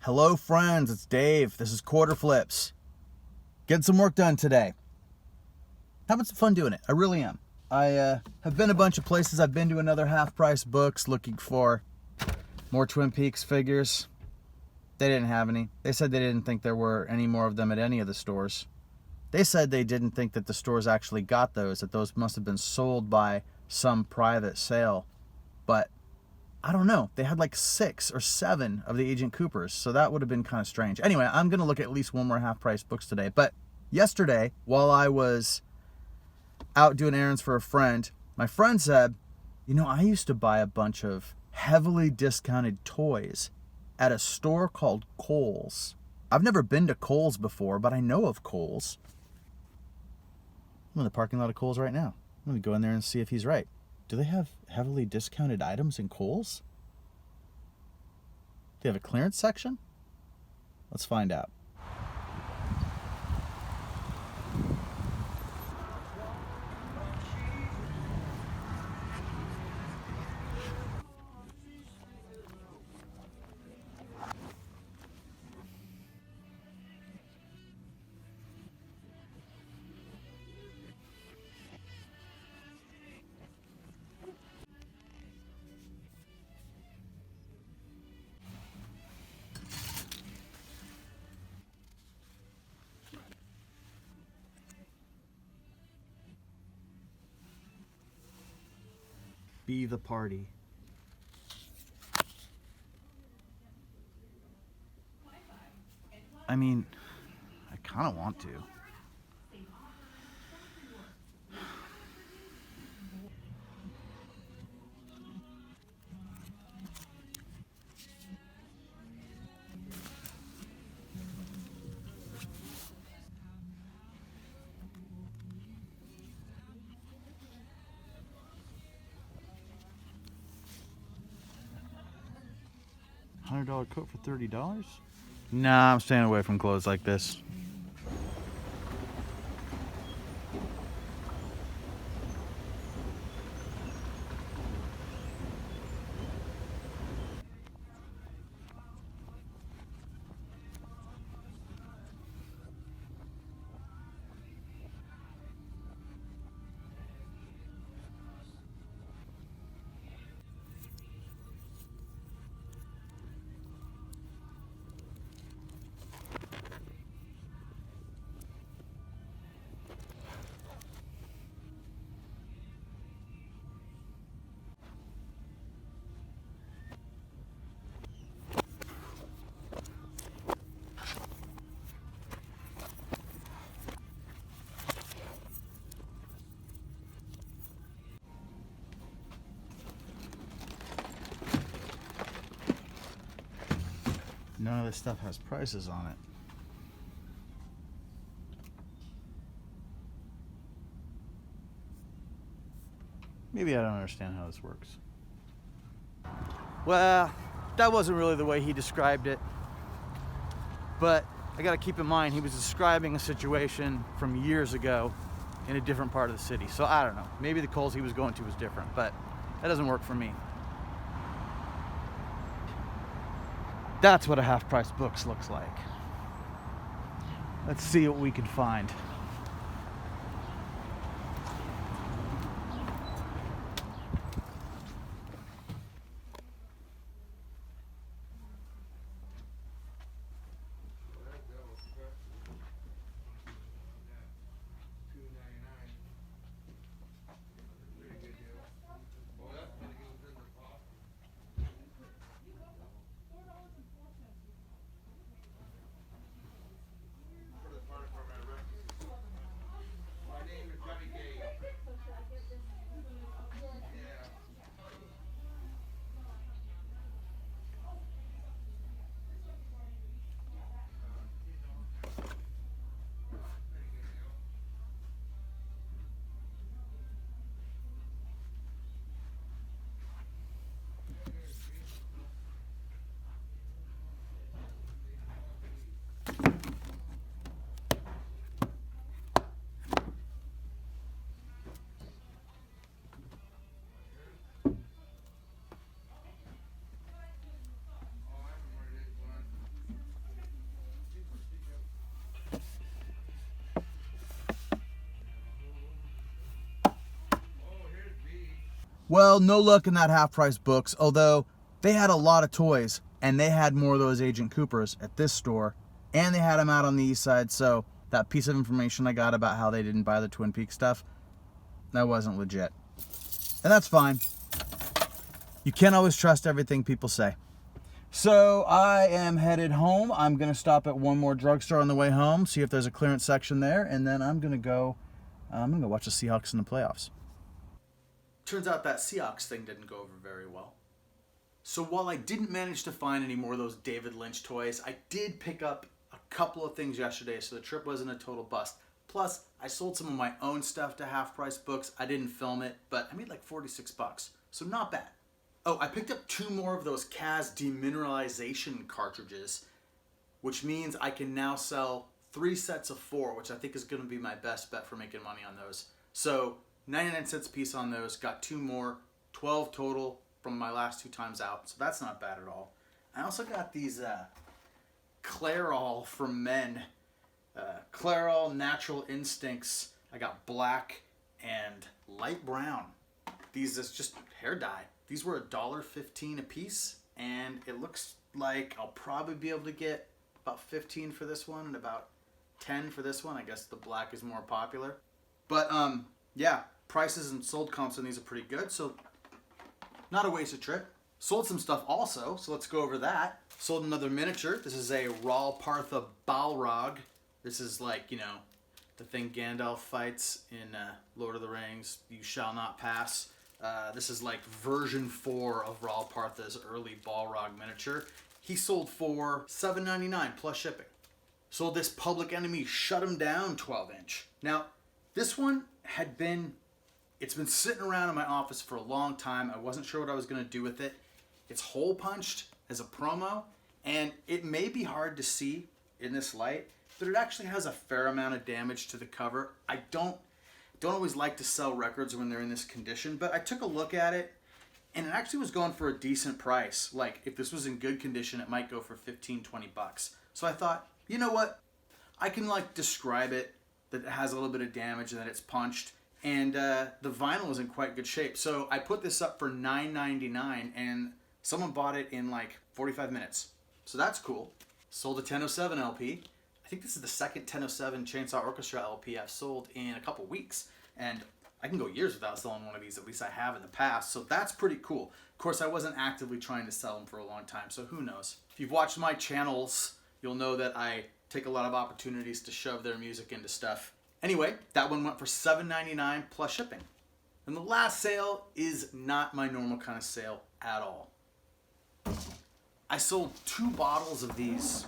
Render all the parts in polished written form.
Hello friends, it's Dave. This is Quarter Flips. Getting some work done today. Having some fun doing it. I really am. I have been a bunch of places. I've been to another half-price books looking for more Twin Peaks figures. They didn't have any. They said they didn't think there were any more of them at any of the stores. They said they didn't think that the stores actually got those, that those must have been sold by some private sale. But I don't know. They had like 6 or 7 of the Agent Coopers, so that would have been kind of strange. Anyway, I'm going to look at least one more half-price books today. But yesterday, while I was out doing errands for a friend, my friend said, you know, I used to buy a bunch of heavily discounted toys at a store called Kohl's. I've never been to Kohl's before, but I know of Kohl's. I'm in the parking lot of Kohl's right now. I'm going to go in there and see if he's right. Do they have heavily discounted items in Kohl's? Do they have a clearance section? Let's find out. Be the party. I mean, I kind of want to. $100 coat for $30? Nah, I'm staying away from clothes like this. None of this stuff has prices on it. Maybe I don't understand how this works. Well, that wasn't really the way he described it. But I gotta keep in mind, he was describing a situation from years ago in a different part of the city. So I don't know. Maybe the Kohl's he was going to was different, but that doesn't work for me. That's what a half-price books looks like. Let's see what we can find. Well, no luck in that half-price books, although they had a lot of toys, and they had more of those Agent Coopers at this store, and they had them out on the east side, so that piece of information I got about how they didn't buy the Twin Peaks stuff, that wasn't legit. And that's fine. You can't always trust everything people say. So I am headed home. I'm going to stop at one more drugstore on the way home, see if there's a clearance section there, and then I'm going to go watch the Seahawks in the playoffs. Turns out that Seahawks thing didn't go over very well. So while I didn't manage to find any more of those David Lynch toys, I did pick up a couple of things yesterday, so the trip wasn't a total bust. Plus, I sold some of my own stuff to half-price books. I didn't film it, but I made like 46 bucks, so not bad. Oh, I picked up 2 more of those Kaz demineralization cartridges, which means I can now sell 3 sets of 4, which I think is going to be my best bet for making money on those. So 99 cents a piece on those, got 2 more, 12 total from my last 2 times out, so that's not bad at all. I also got these Clairol for men, Clairol Natural Instincts. I got black and light brown. These is just hair dye. These were $1.15 a piece, and it looks like I'll probably be able to get about 15 for this one and about 10 for this one. I guess the black is more popular. But yeah, prices and sold comps on these are pretty good, so not a wasted trip. Sold some stuff also, so let's go over that. Sold another miniature. This is a Ral Partha Balrog. This is like, you know, the thing Gandalf fights in Lord of the Rings, You Shall Not Pass. This is like version 4 of Ral Partha's early Balrog miniature. He sold for $7.99 plus shipping. Sold this Public Enemy Shut 'Em Down 12-inch. Now, this one it's been sitting around in my office for a long time. I wasn't sure what I was going to do with it. It's hole punched as a promo, and it may be hard to see in this light, but it actually has a fair amount of damage to the cover. I don't always like to sell records when they're in this condition, but I took a look at it, and it actually was going for a decent price. Like, if this was in good condition, it might go for 15, 20 bucks. So I thought, you know what? I can like describe it, that it has a little bit of damage and that it's punched, and the vinyl is in quite good shape. So I put this up for $9.99, and someone bought it in like 45 minutes. So that's cool. Sold a 1007 LP. I think this is the second 1007 Chainsaw Orchestra LP I've sold in a couple weeks, and I can go years without selling one of these. At least I have in the past, so that's pretty cool. Of course, I wasn't actively trying to sell them for a long time, so who knows. If you've watched my channels, you'll know that I take a lot of opportunities to shove their music into stuff. Anyway, that one went for $7.99 plus shipping. And the last sale is not my normal kind of sale at all. I sold 2 bottles of these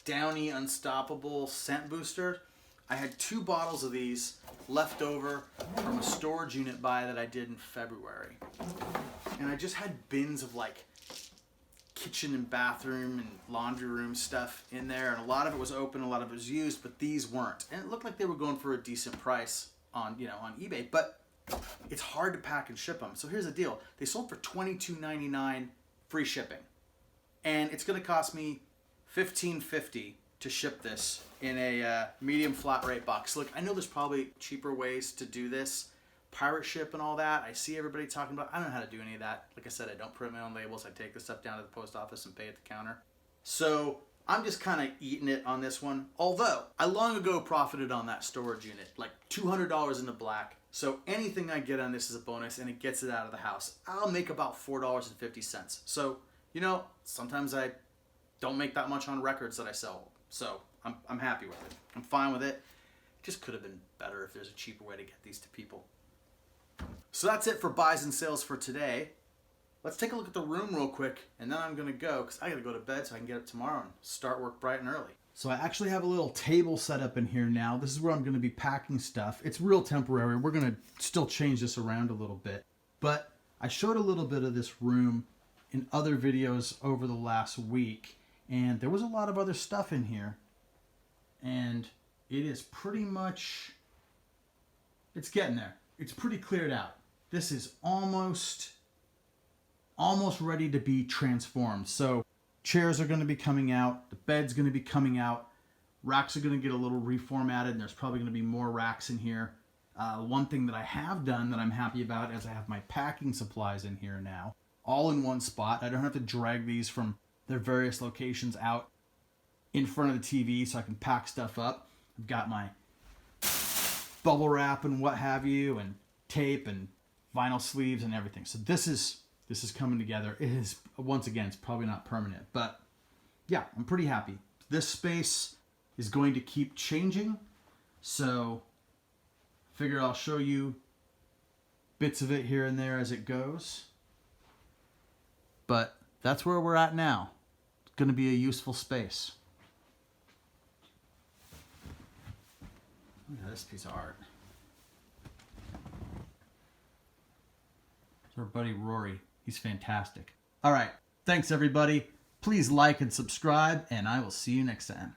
Downy Unstoppable Scent Booster. I had 2 bottles of these left over from a storage unit buy that I did in February. And I just had bins of like kitchen and bathroom and laundry room stuff in there, and a lot of it was open, a lot of it was used, but these weren't. And it looked like they were going for a decent price on eBay, but it's hard to pack and ship them. So here's the deal. They sold for $22.99 free shipping. And it's going to cost me $15.50 to ship this in a medium flat rate box. Look, I know there's probably cheaper ways to do this, pirate ship and all that. I see everybody talking about. I don't know how to do any of that. Like I said, I don't print my own labels. I take the stuff down to the post office and pay at the counter. So I'm just kind of eating it on this one. Although I long ago profited on that storage unit, like $200 in the black. So anything I get on this is a bonus, and it gets it out of the house. I'll make about $4.50. So, sometimes I don't make that much on records that I sell. So I'm happy with it. I'm fine with it. It just could have been better if there's a cheaper way to get these to people. So that's it for buys and sales for today. Let's take a look at the room real quick, and then I'm going to go because I got to go to bed so I can get up tomorrow and start work bright and early. So I actually have a little table set up in here now. This is where I'm going to be packing stuff. It's real temporary. We're going to still change this around a little bit. But I showed a little bit of this room in other videos over the last week, and there was a lot of other stuff in here. And it is pretty much, it's getting there. It's pretty cleared out. This is almost ready to be transformed. So chairs are going to be coming out. The bed's going to be coming out. Racks are going to get a little reformatted, and there's probably going to be more racks in here. One thing that I have done that I'm happy about is I have my packing supplies in here now, all in one spot. I don't have to drag these from their various locations out in front of the TV so I can pack stuff up. I've got my bubble wrap and what have you, and tape and vinyl sleeves and everything. So this is coming together. It is, once again, it's probably not permanent, but yeah, I'm pretty happy. This space is going to keep changing, so figure I'll show you bits of it here and there as it goes. But that's where we're at now. It's going to be a useful space. Look at this piece of art. It's our buddy Rory. He's fantastic. All right. Thanks, everybody. Please like and subscribe, and I will see you next time.